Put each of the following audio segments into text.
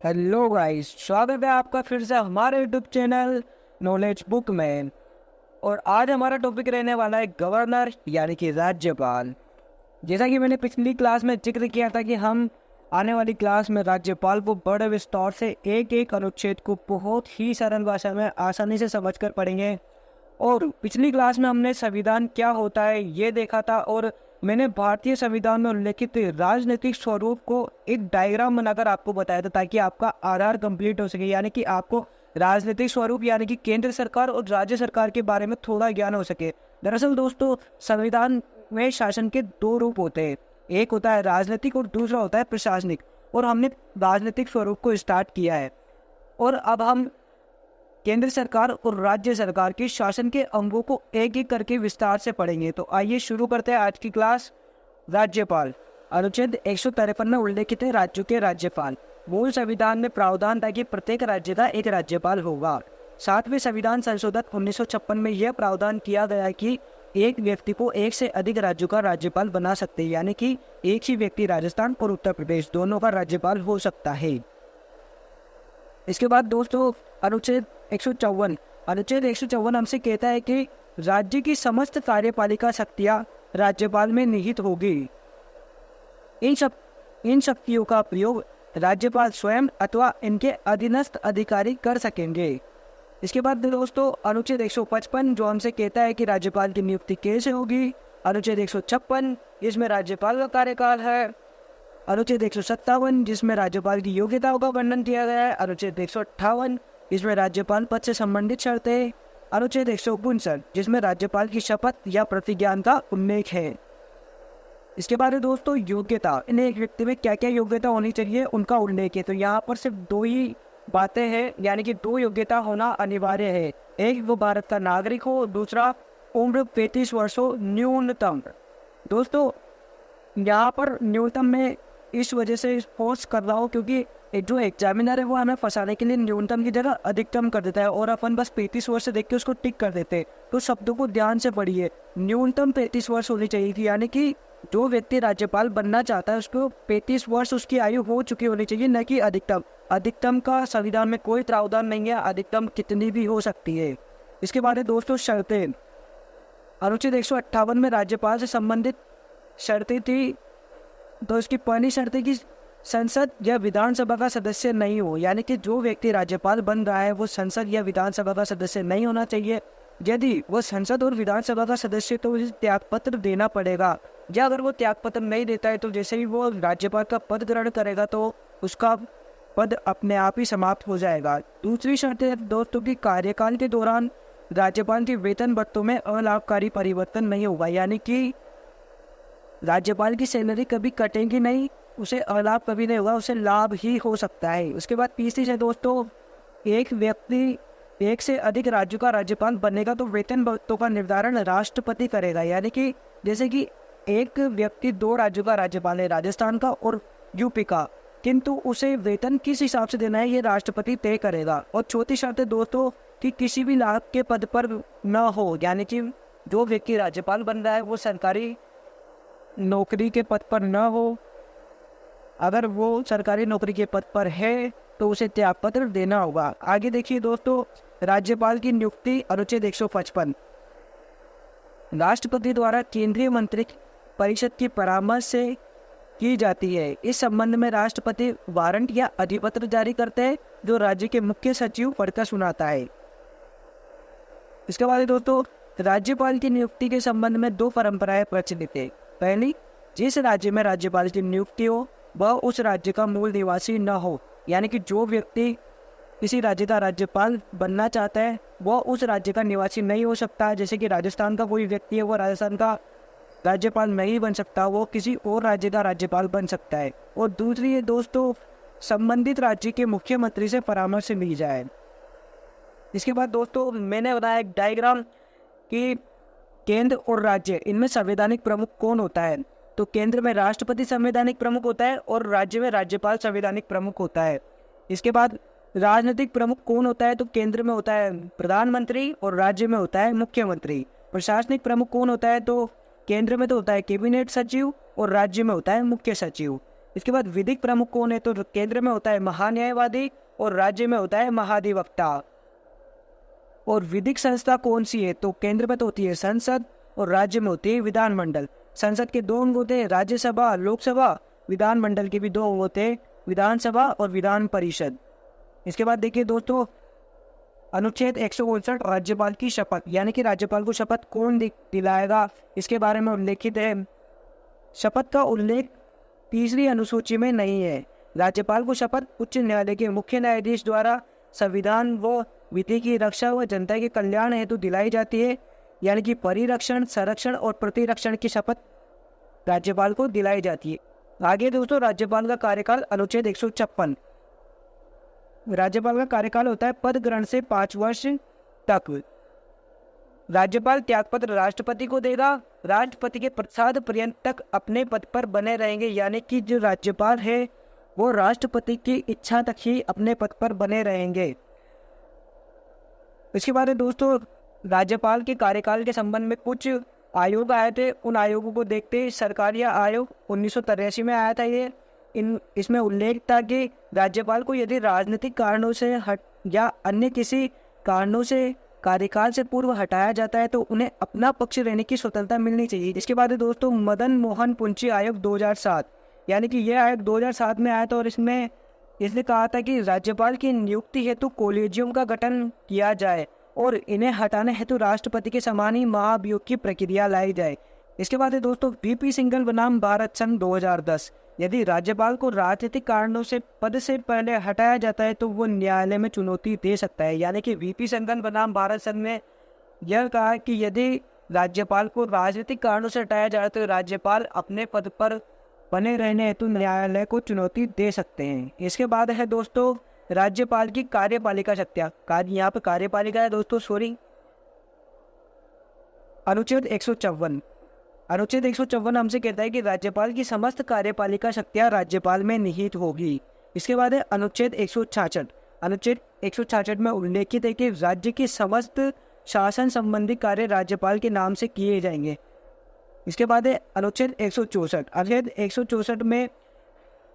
Hello guys, स्वागत है आपका फिर से हमारे यूट्यूब चैनल नॉलेज बुक में। और आज हमारा टॉपिक रहने वाला है गवर्नर यानी कि राज्यपाल। जैसा कि मैंने पिछली क्लास में जिक्र किया था कि हम आने वाली क्लास में राज्यपाल को बड़े विस्तार से एक एक अनुच्छेद को बहुत ही सरल भाषा में आसानी से समझकर पढ़ेंगे। और पिछली क्लास में हमने संविधान क्या होता है ये देखा था, और मैंने भारतीय संविधान में उल्लेखित राजनीतिक स्वरूप को एक डायग्राम बनाकर आपको बताया था ताकि आपका आधार कंप्लीट हो सके, यानी कि आपको राजनीतिक स्वरूप यानी कि केंद्र सरकार और राज्य सरकार के बारे में थोड़ा ज्ञान हो सके। दरअसल दोस्तों, संविधान में शासन के दो रूप होते हैं, एक होता है राजनीतिक और दूसरा होता है प्रशासनिक। और हमने राजनीतिक स्वरूप को स्टार्ट किया है और अब हम केंद्र सरकार और राज्य सरकार के शासन के अंगों को एक एक करके विस्तार से पढ़ेंगे। तो आइए शुरू करते हैं आज की क्लास। राज्यपाल अनुच्छेद 153 में उल्लेखित है राज्यों के राज्यपाल। मूल संविधान में प्रावधान था कि प्रत्येक राज्य का एक राज्यपाल होगा। 7वें संविधान संशोधन 1956 में यह प्रावधान किया गया कि एक व्यक्ति को एक से अधिक राज्यों का राज्यपाल बना सकते हैं, यानी कि एक ही व्यक्ति राजस्थान और उत्तर प्रदेश दोनों का राज्यपाल हो सकता है। इसके बाद दोस्तों अनुच्छेद 154 हमसे कहता है कि राज्य की समस्त कार्यपालिका शक्तियां राज्यपाल में निहित होगी। इन शक्तियों का प्रयोग राज्यपाल स्वयं अथवा इनके अधीनस्थ अधिकारी कर सकेंगे। इसके बाद दोस्तों अनुच्छेद 155 जो हमसे कहता है कि राज्यपाल की नियुक्ति कैसे होगी। अनुच्छेद 156 इसमें राज्यपाल का कार्यकाल है। अनुच्छेद 157 जिसमें राज्यपाल की योग्यताओं का वर्णन किया गया है। अनुच्छेद 158 इसमें राज्यपाल पद से संबंधित शर्तें। अनुच्छेद 159 जिसमें राज्यपाल की शपथ या प्रतिज्ञान का उल्लेख है। इसके बाद दोस्तों योग्यता, इन्हें एक व्यक्ति में क्या क्या योग्यता होनी चाहिए उनका उल्लेख है। तो यहाँ पर सिर्फ दो ही बातें हैं, यानी कि दो योग्यता होना अनिवार्य है। एक वो भारत का नागरिक हो, दूसरा उम्र 35 वर्ष हो न्यूनतम। दोस्तों यहाँ पर न्यूनतम में इस वजह से फोर्स कर रहा हूँ क्योंकि जो एग्जामिनर है वो हमें फंसाने के लिए न्यूनतम की जगह अधिकतम कर देता है और अपन बस 35 वर्ष से देख के उसको टिक कर देते हैं। तो शब्दों को ध्यान से पढ़िए। न्यूनतम 35 वर्ष होनी चाहिए थी, यानी कि जो व्यक्ति राज्यपाल बनना चाहता है उसको 35 वर्ष उसकी आयु हो चुकी होनी चाहिए, न कि अधिकतम। अधिकतम का संविधान में कोई प्रावधान नहीं है, अधिकतम कितनी भी हो सकती है। इसके बाद दोस्तों शर्तें, अनुच्छेद 158 में राज्यपाल से संबंधित शर्तें थी। तो इसकी पहली शर्त है कि संसद या विधानसभा का सदस्य नहीं हो, यानी कि जो व्यक्ति राज्यपाल बन रहा है वो संसद या विधानसभा का सदस्य नहीं होना चाहिए। यदि वो संसद और विधानसभा का सदस्य तो उसे त्यागपत्र देना पड़ेगा, या अगर वो त्यागपत्र नहीं देता है तो जैसे ही वो राज्यपाल का पद ग्रहण करेगा तो उसका पद अपने आप ही समाप्त हो जाएगा। दूसरी शर्त है दोस्तों की कार्यकाल के दौरान राज्यपाल के वेतन भत्तों में अलाभकारी परिवर्तन नहीं होगा, यानी कि राज्यपाल की सैलरी कभी कटेगी नहीं, उसे अलाभ कभी नहीं होगा, उसे लाभ ही हो सकता है। उसके बाद तीसरी है दोस्तों, एक व्यक्ति एक से अधिक राज्यों का राज्यपाल बनेगा तो वेतन भत्तों का निर्धारण राष्ट्रपति करेगा, यानी कि जैसे कि एक व्यक्ति 2 राज्यों का राज्यपाल है, राजस्थान का और यूपी का, किंतु उसे वेतन किस हिसाब से देना है ये राष्ट्रपति तय करेगा। और चौथी शर्त है दोस्तों कि किसी भी लाभ के पद पर न हो, यानी कि जो व्यक्ति राज्यपाल बन रहा है वो सरकारी नौकरी के पद पर न हो। अगर वो सरकारी नौकरी के पद पर है तो उसे त्यागपत्र देना होगा। आगे देखिए दोस्तों राज्यपाल की नियुक्ति, अनुच्छेद 155 राष्ट्रपति द्वारा केंद्रीय मंत्री परिषद की परामर्श से की जाती है। इस संबंध में राष्ट्रपति वारंट या अधिपत्र जारी करते हैं जो राज्य के मुख्य सचिव पढ़कर सुनाता है। इसके बाद दोस्तों राज्यपाल की नियुक्ति के संबंध में 2 परंपराएं प्रचलित है। पहली, जिस राज्य में राज्यपाल की नियुक्ति हो वह उस राज्य का मूल निवासी न हो, यानी कि जो व्यक्ति किसी राज्य का राज्यपाल बनना चाहता है वह उस राज्य का निवासी नहीं हो सकता। जैसे कि राजस्थान का कोई व्यक्ति है वो राजस्थान का राज्यपाल नहीं बन सकता, वो किसी और राज्य का राज्यपाल बन सकता है। और दूसरी है दोस्तों, संबंधित राज्य के मुख्यमंत्री से परामर्श ली जाए। इसके बाद दोस्तों मैंने बताया एक डायग्राम कि केंद्र और राज्य इनमें संवैधानिक प्रमुख कौन होता है। तो केंद्र में राष्ट्रपति संवैधानिक प्रमुख होता है और राज्य में राज्यपाल संवैधानिक प्रमुख होता है। इसके बाद राजनीतिक प्रमुख कौन होता है, तो केंद्र में होता है प्रधानमंत्री और राज्य में होता है मुख्यमंत्री। प्रशासनिक प्रमुख कौन होता है, तो केंद्र में तो होता है कैबिनेट सचिव और राज्य में होता है मुख्य सचिव। इसके बाद विधिक प्रमुख कौन है, तो केंद्र में होता है महान्यायवादी और राज्य में होता है महाधिवक्ता। और विधिक संस्था कौन सी है, तो केंद्र में तो होती है संसद और राज्य में होती है विधानमंडल। संसद के 2 अंग होते हैं, राज्यसभा, लोकसभा। विधानमंडल के भी 2 अंग होते हैं, विधानसभा और विधान परिषद। इसके बाद देखिए दोस्तों, अनुच्छेद 159 राज्यपाल की शपथ, यानी कि राज्यपाल को शपथ कौन दिलाएगा, इसके बारे में उल्लेखित है। शपथ का उल्लेख 3री अनुसूची में नहीं है। राज्यपाल को शपथ उच्च न्यायालय के मुख्य न्यायाधीश द्वारा संविधान व विधि की रक्षा व जनता के कल्याण हेतु दिलाई जाती है, यानी कि परिरक्षण, संरक्षण और प्रतिरक्षण की शपथ राज्यपाल को दिलाई जाती है। आगे दोस्तों, राज्यपाल का कार्यकाल, अनुच्छेद 156। राज्यपाल का कार्यकाल होता है पद ग्रहण से 5 वर्ष तक। राज्यपाल त्यागपत्र राष्ट्रपति को देगा। राष्ट्रपति के प्रसाद पर्यंत तक अपने पद पर बने रहेंगे, यानी कि जो राज्यपाल है वो राष्ट्रपति की इच्छा तक ही अपने पद पर बने रहेंगे। इसके बाद दोस्तों, राज्यपाल के कार्यकाल के संबंध में कुछ आयोग आए थे, उन आयोगों को देखते सरकारिया आयोग 1983 में आया था। इसमें उल्लेख था कि राज्यपाल को यदि राजनीतिक कारणों से या अन्य किसी कारणों से कार्यकाल से पूर्व हटाया जाता है तो उन्हें अपना पक्ष रहने की स्वतंत्रता मिलनी चाहिए। इसके बाद दोस्तों, मदन मोहन पुंची आयोग 2007, यानी कि यह आयोग 2007 में आया था और इसने कहा था कि राज्यपाल की नियुक्ति हेतु कोलेजियम का गठन किया जाए और इन्हें हटाने हेतु राष्ट्रपति के समान ही महाभियोग की प्रक्रिया लाई जाए। इसके बाद दोस्तों, वीपी सिंघल बनाम भारत संघ 2010, यदि राज्यपाल को राजनीतिक कारणों से पद से पहले हटाया जाता है तो वो न्यायालय में चुनौती दे सकता है। यानी कि वीपी सिंघल बनाम भारत संघ ने यह कहा कि यदि राज्यपाल को राजनीतिक कारणों से हटाया जाए तो राज्यपाल अपने पद पर बने रहने हेतु न्यायालय को चुनौती दे सकते हैं। इसके बाद है दोस्तों, राज्यपाल की कार्यपालिका शक्तियां। यहाँ पे कार्यपालिका है दोस्तों, सॉरी, अनुच्छेद 154। अनुच्छेद 154 हमसे कहता है कि राज्यपाल की समस्त कार्यपालिका शक्तियां राज्यपाल में निहित होगी। इसके बाद है अनुच्छेद 166। अनुच्छेद 166 में उल्लेखित है कि राज्य के समस्त शासन संबंधी कार्य राज्यपाल के नाम से किए जाएंगे। इसके बाद है अनुच्छेद 164। अनुच्छेद 164 में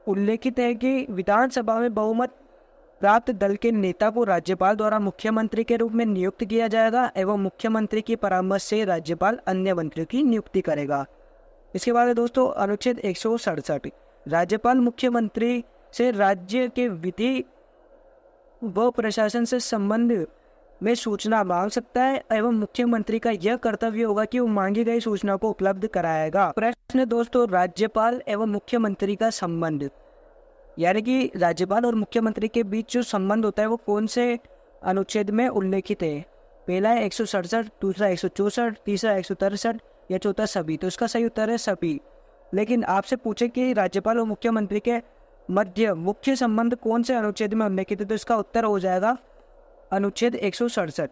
उल्लेखित है कि विधानसभा में बहुमत प्राप्त दल के नेता को राज्यपाल द्वारा मुख्यमंत्री के रूप में नियुक्त किया जाएगा एवं मुख्यमंत्री की परामर्श से राज्यपाल अन्य मंत्रियों की नियुक्ति करेगा। इसके बाद है दोस्तों, अनुच्छेद 167। राज्यपाल मुख्यमंत्री से राज्य के विधि व प्रशासन से संबंध में सूचना मांग सकता है एवं मुख्यमंत्री का यह कर्तव्य होगा कि वो मांगी गई सूचना को उपलब्ध कराएगा। प्रश्न दोस्तों, राज्यपाल एवं मुख्यमंत्री का संबंध, यानी कि राज्यपाल और मुख्यमंत्री के बीच जो संबंध होता है वो कौन से अनुच्छेद में उल्लेखित है। पहला है 167, दूसरा 164, तीसरा 163 या चौथा सभी। तो इसका सही उत्तर है सभी। लेकिन आपसे पूछे कि राज्यपाल और मुख्यमंत्री के मध्य मुख्य संबंध कौन से अनुच्छेद में उल्लेखित है, तो इसका उत्तर हो जाएगा अनुच्छेद 167।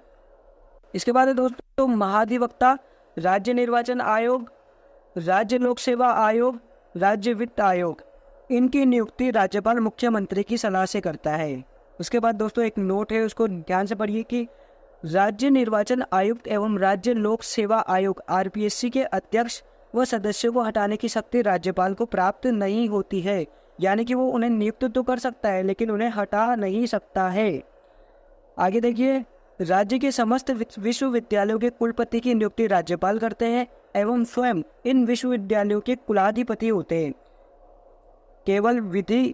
इसके बाद है दोस्तों, महाधिवक्ता, राज्य निर्वाचन आयोग, राज्य लोक सेवा आयोग, राज्य वित्त आयोग, इनकी नियुक्ति राज्यपाल मुख्यमंत्री की सलाह से करता है। उसके बाद दोस्तों एक नोट है, उसको ध्यान से पढ़िए कि राज्य निर्वाचन आयुक्त एवं राज्य लोक सेवा आयोग आरपीएससी के अध्यक्ष व सदस्यों को हटाने की शक्ति राज्यपाल को प्राप्त नहीं होती है। यानी कि वो उन्हें नियुक्त तो कर सकता है लेकिन उन्हें हटा नहीं सकता है। आगे देखिए, राज्य के समस्त विश्वविद्यालयों के कुलपति की नियुक्ति राज्यपाल करते हैं एवं स्वयं इन विश्वविद्यालयों के कुलाधिपति होते हैं, केवल विधि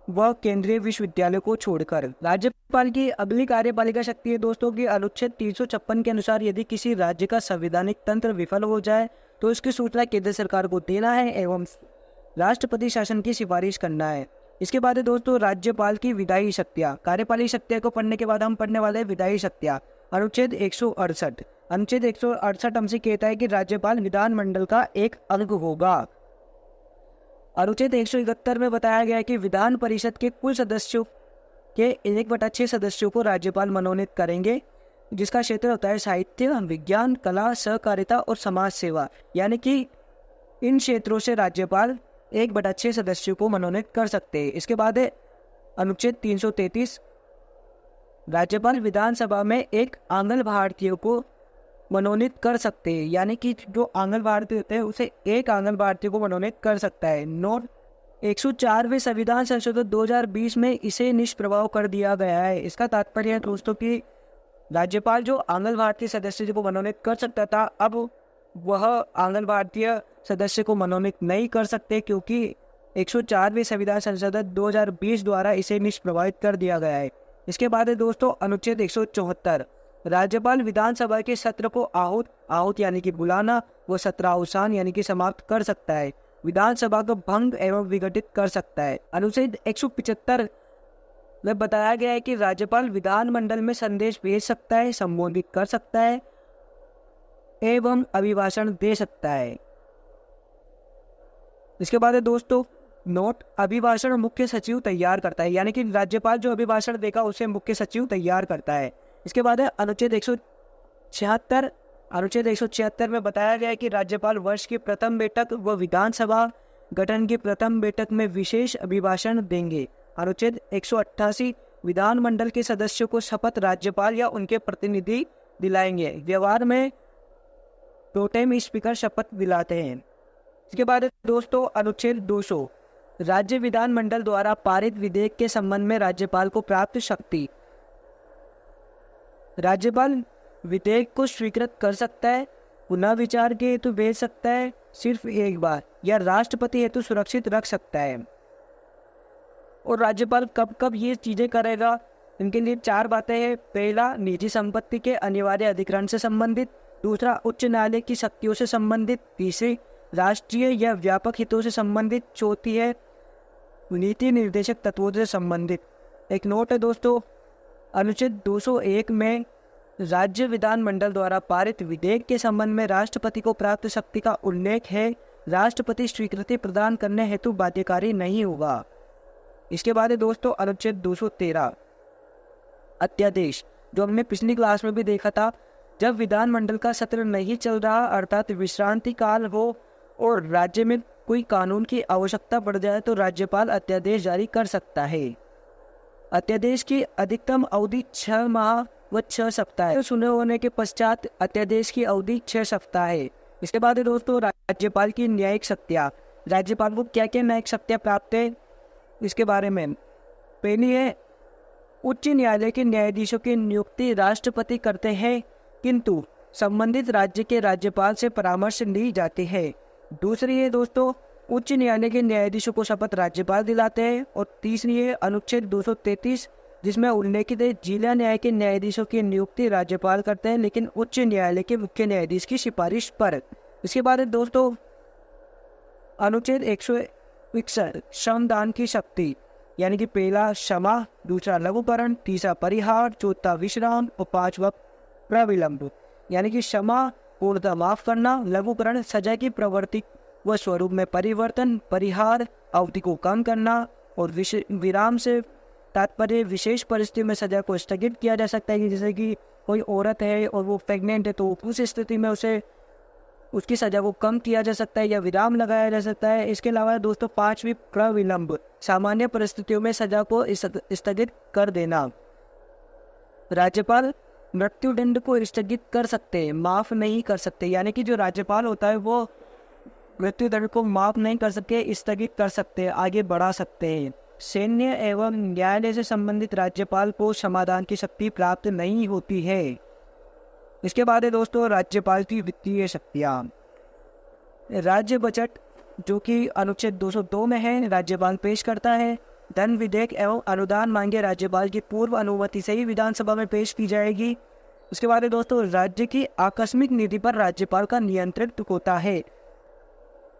व केंद्रीय विश्वविद्यालय को छोड़कर। राज्यपाल की अगली कार्यपालिका शक्ति है दोस्तों की अनुच्छेद 356 के अनुसार यदि किसी राज्य का संवैधानिक तंत्र विफल हो जाए तो इसकी सूचना केंद्र सरकार को देना है एवं राष्ट्रपति शासन की सिफारिश करना है। इसके बाद है दोस्तों राज्यपाल की विधायी शक्तियाँ। कार्यपालिक शक्तियाँ को पढ़ने के बाद हम पढ़ने वाले हैं विधायी शक्तियाँ। अनुच्छेद 168। अनुच्छेद 168 हमसे कहता है कि राज्यपाल विधानमंडल का एक अंग होगा। अनुच्छेद 171 में बताया गया है कि विधान परिषद के कुल सदस्यों के 1/6 सदस्यों को राज्यपाल मनोनीत करेंगे, जिसका क्षेत्र होता है साहित्य, विज्ञान, कला, सहकारिता और समाज सेवा। यानी कि इन क्षेत्रों से राज्यपाल 1/6 सदस्यों को मनोनीत कर सकते हैं। इसके बाद है अनुच्छेद 333। राज्यपाल विधानसभा में एक आंगन भारतीय को मनोनीत कर सकते हैं, यानी कि जो आंगन भारतीय होते हैं उसे एक आंगन भारतीय को मनोनीत कर सकता है। नोट 104वें संविधान संशोधन 2020 में इसे निष्प्रभाव कर दिया गया है। इसका तात्पर्य है दोस्तों कि राज्यपाल जो आंगन भारतीय सदस्य को मनोनीत कर सकता था, अब वह आंगन भारतीय सदस्य को मनोनीत नहीं कर सकते, क्योंकि 104वें संविधान संशोधन 2020 द्वारा इसे निष्प्रभावित कर दिया गया है। इसके बाद है दोस्तों अनुच्छेद 174, राज्यपाल विधानसभा के सत्र को आहूत यानी कि बुलाना व सत्रावसान यानी कि समाप्त कर सकता है, विधानसभा को भंग एवं विघटित कर सकता है। अनुच्छेद 175 में बताया गया है कि राज्यपाल विधानमंडल में संदेश भेज सकता है, संबोधित कर सकता है एवं अभिभाषण दे सकता है। इसके बाद है दोस्तों नोट, अभिभाषण मुख्य सचिव तैयार करता है, यानी कि राज्यपाल जो अभिभाषण देगा उसे मुख्य सचिव तैयार करता है। इसके बाद है अनुच्छेद 176, अनुच्छेद 176 में बताया गया है कि राज्यपाल वर्ष की प्रथम बैठक व विधानसभा गठन की प्रथम बैठक में विशेष अभिभाषण देंगे। अनुच्छेद 188, विधानमंडल के सदस्यों को शपथ राज्यपाल या उनके प्रतिनिधि दिलाएंगे, व्यवहार में प्रोटेम स्पीकर शपथ दिलाते हैं। इसके बाद दोस्तों अनुच्छेद 200, राज्य विधानमंडल द्वारा पारित विधेयक के संबंध में राज्यपाल को प्राप्त शक्ति। राज्यपाल विधेयक को स्वीकृत कर सकता है, पुनः विचार के हेतु भेज सकता है सिर्फ एक बार, या राष्ट्रपति हेतु सुरक्षित रख सकता है। और राज्यपाल कब कब ये चीजें करेगा, इनके लिए 4 बातें हैं। पहला, निजी संपत्ति के अनिवार्य अधिग्रहण से संबंधित। दूसरा, उच्च न्यायालय की शक्तियों से संबंधित। तीसरी, राष्ट्रीय या व्यापक हितों से संबंधित। चौथी है नीति निर्देशक तत्वों से संबंधित। एक नोट है दोस्तों, अनुच्छेद 201 में राज्य विधानमंडल द्वारा पारित विधेयक के संबंध में राष्ट्रपति को प्राप्त शक्ति का उल्लेख है, राष्ट्रपति स्वीकृति प्रदान करने हेतु बाध्यकारी नहीं होगा। इसके बाद है दोस्तों अनुच्छेद 213, अध्यादेश, जो हमने पिछली क्लास में भी देखा था। जब विधानमंडल का सत्र नहीं चल रहा, अर्थात विश्रांति काल हो और राज्य में कोई कानून की आवश्यकता पड़ जाए, तो राज्यपाल अध्यादेश जारी कर सकता है। अध्यादेश की अधिकतम अवधि 6 माह व 6 सप्ताह है। सुने होने के पश्चात अध्यादेश की अवधि 6 सप्ताह है। इसके बाद है दोस्तों राज्यपाल की न्यायिक शक्तियाँ। राज्यपाल को क्या क्या न्यायिक शक्तियाँ प्राप्त है, इसके बारे में पहली है, उच्च न्यायालय के न्यायाधीशों की नियुक्ति राष्ट्रपति करते हैं, किंतु संबंधित राज्य के राज्यपाल से परामर्श ली जाती है। दूसरी है दोस्तों, उच्च न्यायालय के न्यायाधीशों को शपथ राज्यपाल दिलाते हैं। और तीसरी है अनुच्छेद 233, जिसमें उल्लेखित है जिला न्याय के न्यायाधीशों की नियुक्ति राज्यपाल करते हैं, लेकिन उच्च न्यायालय के मुख्य न्यायाधीश की सिफारिश पर। इसके बाद है दोस्तों अनुच्छेद 161, श्रमदान की शक्ति, यानी कि पहला क्षमा, दूसरा लघुकरण, तीसरा परिहार, चौथा विश्राम और पांचवा प्रविलंब। यानी कि क्षमा पूर्णतः माफ करना, लघुकरण सजा की प्रवृत्ति व स्वरूप में परिवर्तन, परिहार अवधि को कम करना, और विराम से तात्पर्य विशेष परिस्थितियों में सजा को स्थगित किया जा सकता है, कि जैसे कि कोई औरत है और वो प्रेग्नेंट है, तो उस स्थिति में उसे उसकी सजा को कम किया जा सकता है या विराम लगाया जा सकता है। इसके अलावा दोस्तों पांचवी प्रविलंब, सामान्य परिस्थितियों में सजा को स्थगित कर देना। राज्यपाल मृत्युदंड को स्थगित कर सकते हैं, माफ नहीं कर सकते, यानी कि जो राज्यपाल होता है वो मृत्युदंड को माफ नहीं कर सकते, स्थगित कर सकते हैं, आगे बढ़ा सकते हैं। सैन्य एवं न्यायालय से संबंधित राज्यपाल को समाधान की शक्ति प्राप्त नहीं होती है। इसके बाद है दोस्तों राज्यपाल की वित्तीय शक्तियाँ। राज्य बजट, जो कि अनुच्छेद 202 में है, राज्यपाल पेश करता है। धन विधेयक एवं अनुदान मांगे राज्यपाल की पूर्व अनुमति से ही विधानसभा में पेश की जाएगी। उसके बाद है दोस्तों राज्य की आकस्मिक निधि पर राज्यपाल का नियंत्रण होता है,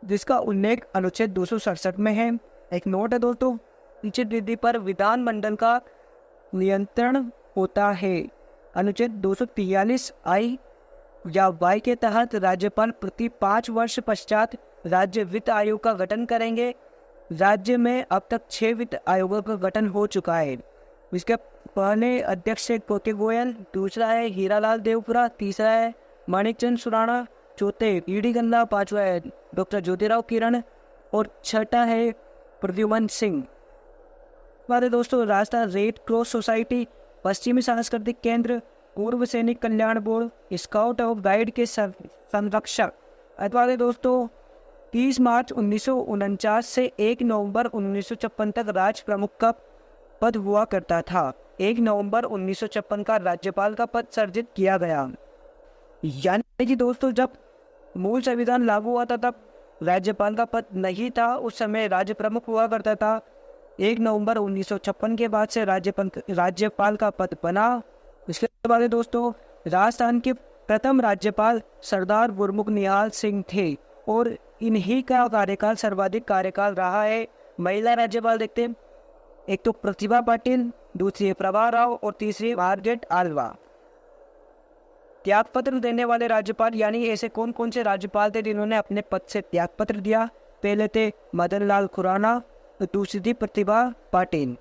जिसका उल्लेख अनुच्छेद 267 में है। एक नोट है दोस्तों, निश्चित निधि पर विधानमंडल का नियंत्रण होता है। अनुच्छेद 243 आई या वाई के तहत राज्यपाल प्रति 5 वर्ष पश्चात राज्य वित्त आयोग का गठन करेंगे। राज्य में अब तक 6 वित्त आयोगों का गठन हो चुका है। इसके पहले अध्यक्ष है कोके गोयल, दूसरा है हीरालाल देवपुरा, तीसरा है माणिकचंद सुराणा, चौथे ईडी गन्ना, पांचवा है डॉक्टर ज्योतिराव किरण और छठा है प्रद्युमन सिंह। हमारे दोस्तों राजस्थान रेड क्रॉस सोसाइटी, पश्चिमी सांस्कृतिक केंद्र, पूर्व सैनिक कल्याण बोर्ड, स्काउट और गाइड के संरक्षक। अथवा दोस्तों 30 मार्च 1949 से 1 नवंबर 1956 तक राज प्रमुख का पद हुआ करता था। 1 नवंबर 1956 का राज्यपाल का पद सृजित किया गया। यानी कि दोस्तों जब मूल संविधान लागू हुआ था तब राज्यपाल का पद नहीं था, उस समय राज्य प्रमुख हुआ करता था। 1 नवंबर 1956 के बाद से राज्यपाल का पद बना। इसके बाद दोस्तों राजस्थान के प्रथम राज्यपाल सरदार गुरमुख निहाल सिंह थे और इन्हीं का कार्यकाल सर्वाधिक कार्यकाल रहा है। महिला राज्यपाल देखते हैं, एक तो प्रतिभा पाटिल, दूसरी प्रभा राव और तीसरी मार्गरेट आल्वा। त्यागपत्र देने वाले राज्यपाल यानी ऐसे कौन कौन से राज्यपाल थे जिन्होंने अपने पद से त्यागपत्र दिया? पहले थे मदन लाल खुराना, दूसरी थी प्रतिभा पाटिल।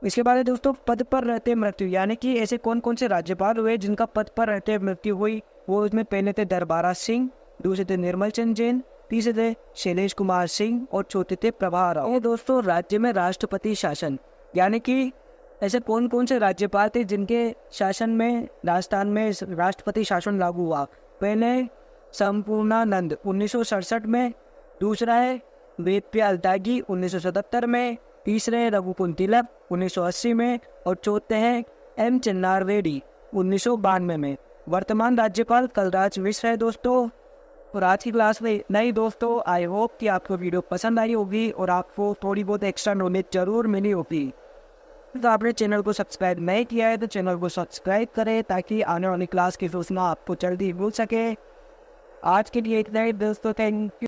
इसके बाद दोस्तों पद पर रहते मृत्यु, यानी कि ऐसे कौन कौन से राज्यपाल हुए जिनका पद पर रहते मृत्यु हुई, वो इसमें पहले थे दरबारा सिंह, दूसरे थे निर्मल चंद जैन, तीसरे थे शैलेश कुमार सिंह और चौथे थे प्रभा राव। दोस्तों राज्य में राष्ट्रपति शासन, यानी कि ऐसे कौन कौन से राज्यपाल थे जिनके शासन में राजस्थान में राष्ट्रपति शासन लागू हुआ? पहले संपूर्णानंद 1967 में, दूसरा है वेदप्याल त्यागी 1977 में, तीसरे रघुकुल तिलक 1980 में और चौथे हैं एम चिन्नार रेड्डी 1992 में। वर्तमान राज्यपाल कलराज मिश्र है दोस्तों। और आज की क्लास में इतना ही दोस्तों। आई होप कि आपको वीडियो पसंद आई होगी और आपको थोड़ी बहुत एक्स्ट्रा नॉलेज जरूर मिली होगी। तो आपने चैनल को सब्सक्राइब नहीं किया है तो चैनल को सब्सक्राइब करें ताकि आने वाली क्लास की सूचना आपको जल्दी मिल सके। आज के लिए इतना ही दोस्तों, थैंक यू।